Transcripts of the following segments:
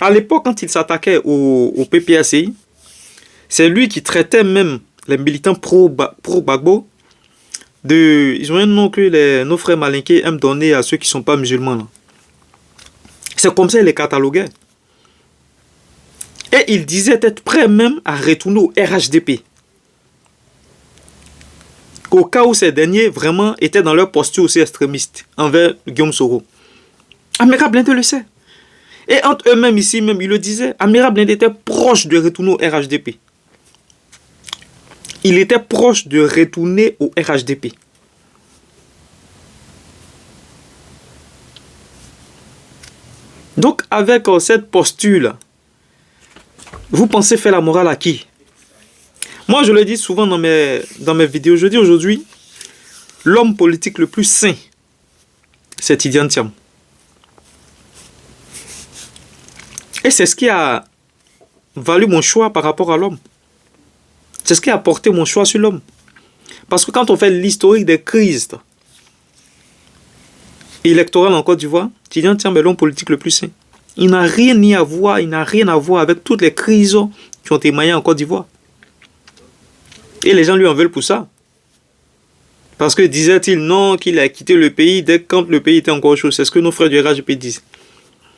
À l'époque, quand il s'attaquait au PPACI, c'est lui qui traitait même les militants pro-Gbagbo ils ont un nom que nos frères malinqués aiment donner à ceux qui ne sont pas musulmans. Là. C'est comme ça qu'il les cataloguait. Et il disait être prêt même à retourner au RHDP. Au cas où ces derniers vraiment étaient dans leur posture aussi extrémiste envers Guillaume Soro. Amira Blindé le sait. Et entre eux-mêmes ici, même, ils le disaient, Amira Blindé était proche de retourner au RHDP. Il était proche de retourner au RHDP. Donc, avec cette posture-là, vous pensez faire la morale à qui? Moi, je le dis souvent dans mes vidéos. Je dis aujourd'hui, l'homme politique le plus sain, c'est Tidiane Thiam. Et c'est ce qui a valu mon choix par rapport à l'homme. C'est ce qui a porté mon choix sur l'homme. Parce que quand on fait l'historique des crises électorales en Côte d'Ivoire, Tidiane Thiam est l'homme politique le plus sain. Il n'a rien à voir avec toutes les crises qui ont émaillé en Côte d'Ivoire. Et les gens lui en veulent pour ça. Parce que disait-il non, qu'il a quitté le pays dès quand le pays était encore chaud. C'est ce que nos frères du RHDP disent.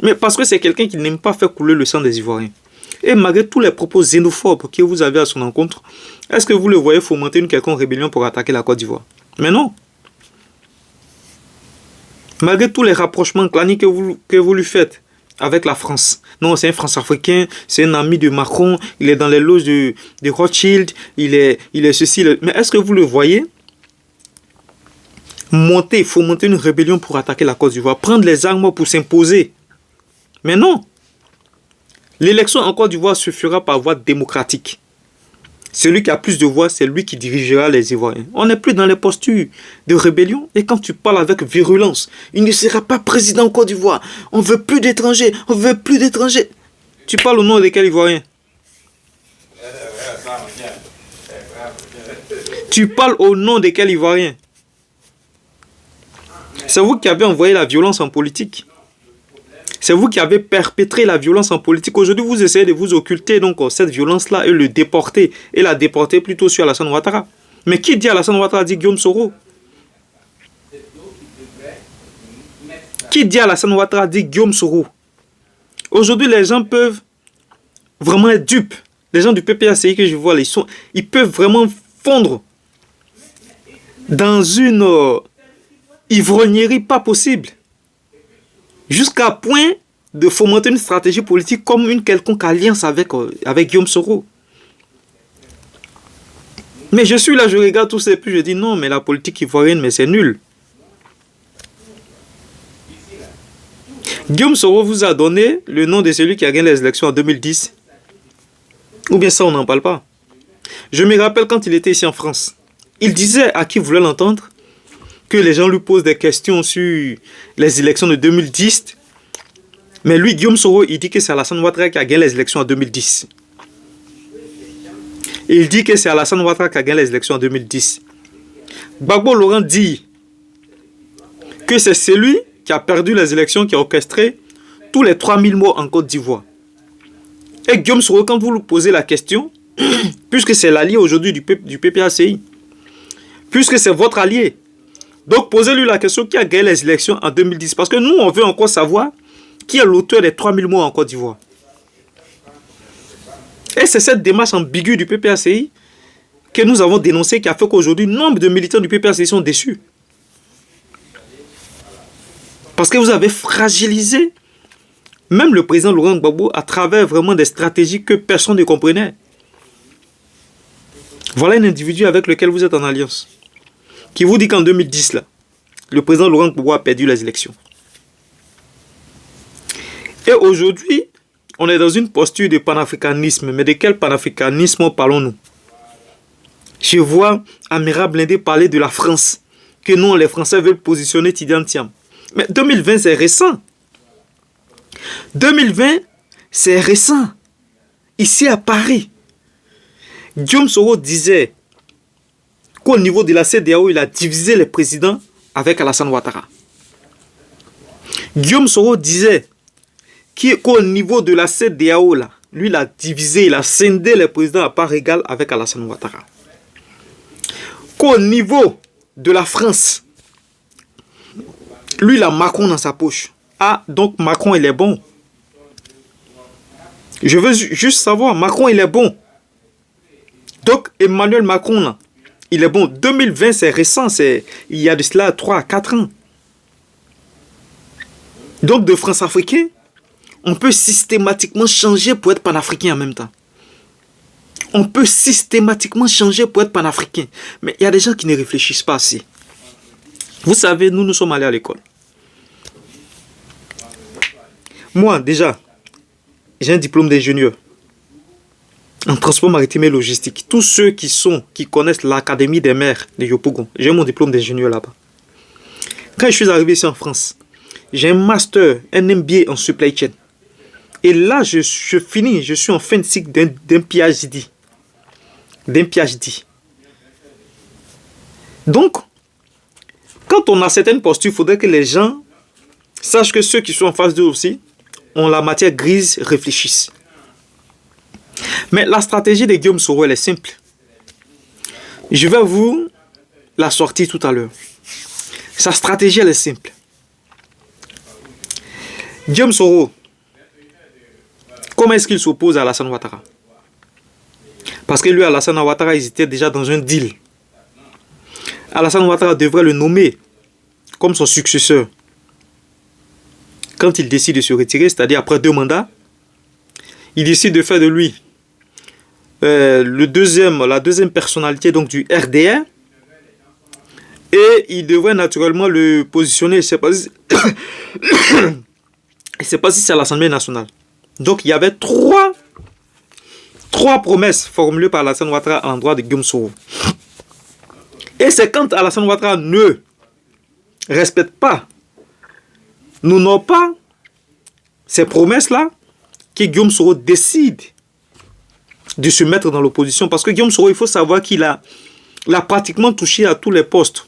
Mais parce que c'est quelqu'un qui n'aime pas faire couler le sang des Ivoiriens. Et malgré tous les propos xénophobes que vous avez à son encontre, est-ce que vous le voyez fomenter une quelconque rébellion pour attaquer la Côte d'Ivoire? Mais non. Malgré tous les rapprochements claniques que vous lui faites avec la France. Non, c'est un France-africain, c'est un ami de Macron, il est dans les loges de Rothschild, il est ceci. Mais est-ce que vous le voyez fomenter une rébellion pour attaquer la Côte d'Ivoire, prendre les armes pour s'imposer? Mais non. L'élection en Côte d'Ivoire se fera par voie démocratique. Celui qui a plus de voix, c'est lui qui dirigera les Ivoiriens. On n'est plus dans les postures de rébellion. Et quand tu parles avec virulence, il ne sera pas président en Côte d'Ivoire. On veut plus d'étrangers. On veut plus d'étrangers. Tu parles au nom de quel Ivoirien? Tu parles au nom de quel Ivoirien? C'est vous qui avez envoyé la violence en politique. C'est vous qui avez perpétré la violence en politique. Aujourd'hui, vous essayez de vous occulter donc cette violence-là et le déporter. Et la déporter plutôt sur Alassane Ouattara. Mais qui dit Alassane Ouattara dit Guillaume Soro? Qui dit Alassane Ouattara dit Guillaume Soro? Aujourd'hui, les gens peuvent vraiment être dupes. Les gens du PPACI que je vois, ils peuvent vraiment fondre dans une ivrognerie pas possible. Jusqu'à point de fomenter une stratégie politique comme une quelconque alliance avec Guillaume Soro. Mais je suis là, je regarde tout ça et puis je dis non, mais la politique ivoirienne, mais c'est nul. Guillaume Soro vous a donné le nom de celui qui a gagné les élections en 2010. Ou bien ça, on n'en parle pas. Je me rappelle quand il était ici en France. Il disait à qui voulait l'entendre que les gens lui posent des questions sur les élections de 2010. Mais lui, Guillaume Soro, il dit que c'est Alassane Ouattara qui a gagné les élections en 2010. Il dit que c'est Alassane Ouattara qui a gagné les élections en 2010. Gbagbo Laurent dit que c'est celui qui a perdu les élections, qui a orchestré tous les 3000 morts en Côte d'Ivoire. Et Guillaume Soro, quand vous lui posez la question, puisque c'est l'allié aujourd'hui du PPACI, puisque c'est votre allié, donc posez-lui la question qui a gagné les élections en 2010. Parce que nous, on veut encore savoir qui est l'auteur des 3000 morts en Côte d'Ivoire. Et c'est cette démarche ambiguë du PPACI que nous avons dénoncée qui a fait qu'aujourd'hui, nombre de militants du PPACI sont déçus. Parce que vous avez fragilisé même le président Laurent Gbagbo à travers vraiment des stratégies que personne ne comprenait. Voilà un individu avec lequel vous êtes en alliance, qui vous dit qu'en 2010, là, le président Laurent Gbagbo a perdu les élections. Et aujourd'hui, on est dans une posture de panafricanisme. Mais de quel panafricanisme parlons-nous? Je vois Amira Blindé parler de la France, que non, les Français veulent positionner Tidiane Thiam. Mais 2020, c'est récent. 2020, c'est récent. Ici à Paris, Guillaume Soro disait qu'au niveau de la CEDEAO, il a divisé les présidents avec Alassane Ouattara. Guillaume Soro disait qu'au niveau de la CEDEAO, là, lui, il a divisé, il a scindé les présidents à part égale avec Alassane Ouattara. Qu'au niveau de la France, lui, il a Macron dans sa poche. Ah, donc Macron, il est bon. Je veux juste savoir, Macron, il est bon. Donc, Emmanuel Macron, là, il est bon. 2020, c'est récent, il y a de cela 3 à 4 ans. Donc, de France africain, on peut systématiquement changer pour être panafricain en même temps. On peut systématiquement changer pour être panafricain. Mais il y a des gens qui ne réfléchissent pas assez. Vous savez, nous sommes allés à l'école. Moi, déjà, j'ai un diplôme d'ingénieur en transport maritime et logistique. Tous ceux qui connaissent l'Académie des mers de Yopougon, j'ai mon diplôme d'ingénieur là-bas. Quand je suis arrivé ici en France, j'ai un master, un MBA en supply chain. Et là, je finis, je suis en fin de cycle d'un PhD. D'un PhD. Donc, quand on a certaines postures, il faudrait que les gens sachent que ceux qui sont en face d'eux aussi ont la matière grise, réfléchissent. Mais la stratégie de Guillaume Soro, elle est simple. Je vais vous la sortir tout à l'heure. Sa stratégie, elle est simple. Guillaume Soro, comment est-ce qu'il s'oppose à Alassane Ouattara? Parce que lui, Alassane Ouattara, ils étaient déjà dans un deal. Alassane Ouattara devrait le nommer comme son successeur. Quand il décide de se retirer, c'est-à-dire après 2 mandats, il décide de faire de lui la deuxième personnalité donc, du RDR. Et il devrait naturellement le positionner, je ne sais pas si c'est à l'Assemblée nationale. Donc il y avait trois promesses formulées par Alassane Ouattara à l'endroit de Guillaume Soro. Et c'est quand Alassane Ouattara ne respecte pas, n'honore pas ces promesses-là, que Guillaume Soro décide de se mettre dans l'opposition. Parce que Guillaume Soro, il faut savoir qu'il a pratiquement touché à tous les postes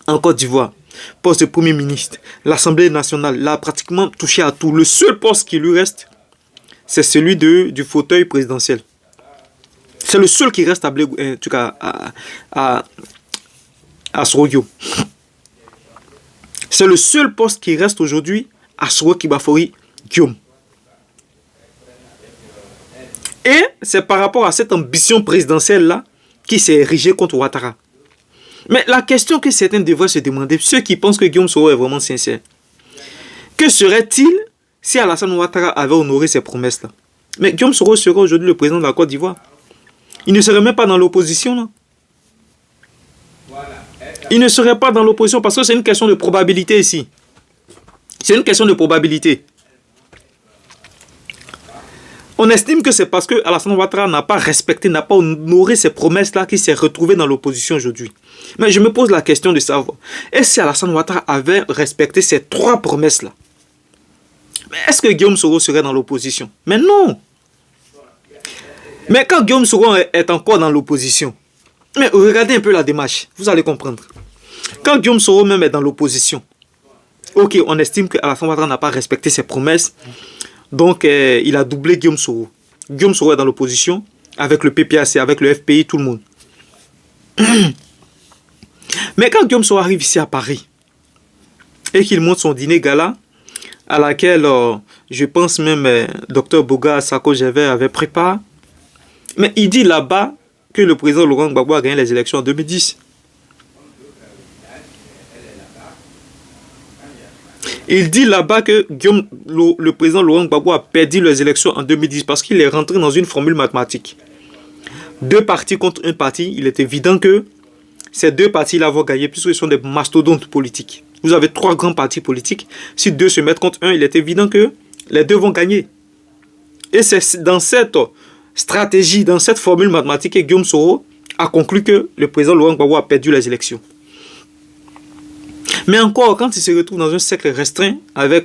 en Côte d'Ivoire. Poste de Premier ministre, l'Assemblée nationale, il a pratiquement touché à tout. Le seul poste qui lui reste, c'est celui du fauteuil présidentiel. C'est le seul qui reste à Soroyo. C'est le seul poste qui reste aujourd'hui à Soro Kibafori Guillaume. Et c'est par rapport à cette ambition présidentielle-là qui s'est érigé contre Ouattara. Mais la question que certains devraient se demander, ceux qui pensent que Guillaume Soro est vraiment sincère, que serait-il si Alassane Ouattara avait honoré ses promesses-là? Mais Guillaume Soro serait aujourd'hui le président de la Côte d'Ivoire. Il ne serait même pas dans l'opposition, là. Il ne serait pas dans l'opposition parce que c'est une question de probabilité ici. C'est une question de probabilité. On estime que c'est parce que Alassane Ouattara n'a pas respecté, n'a pas honoré ses promesses-là qu'il s'est retrouvé dans l'opposition aujourd'hui. Mais je me pose la question de savoir, est-ce que Alassane Ouattara avait respecté ces 3 promesses-là? Est-ce que Guillaume Soro serait dans l'opposition? Mais non! Mais quand Guillaume Soro est encore dans l'opposition, mais regardez un peu la démarche, vous allez comprendre. Quand Guillaume Soro même est dans l'opposition, ok, on estime que Alassane Ouattara n'a pas respecté ses promesses, donc il a doublé Guillaume Soro. Guillaume Soro est dans l'opposition, avec le PPAC, avec le FPI, tout le monde. Mais quand Guillaume Soro arrive ici à Paris, et qu'il monte son dîner gala, à laquelle je pense même Dr Boga Sako Gervais avait préparé, mais il dit là-bas que le président Laurent Gbagbo a gagné les élections en 2010. Il dit là-bas que le président Laurent Gbagbo a perdu les élections en 2010 parce qu'il est rentré dans une formule mathématique. 2 partis contre 1 parti, il est évident que ces 2 partis-là vont gagner puisqu'ils sont des mastodontes politiques. Vous avez 3 grands partis politiques. Si 2 se mettent contre 1, il est évident que les 2 vont gagner. Et c'est dans cette stratégie, dans cette formule mathématique que Guillaume Soro a conclu que le président Laurent Gbagbo a perdu les élections. Mais encore, quand il se retrouve dans un cercle restreint avec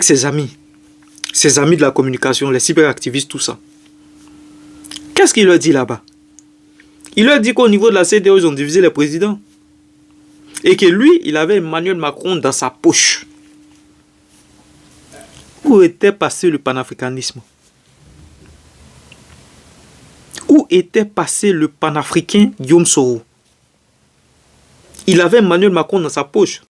ses amis de la communication, les cyberactivistes, tout ça, qu'est-ce qu'il leur dit là-bas? Il leur dit qu'au niveau de la CEDEAO, ils ont divisé les présidents. Et que lui, il avait Emmanuel Macron dans sa poche. Où était passé le panafricanisme? Où était passé le panafricain Guillaume Soro? Il avait Emmanuel Macron dans sa poche.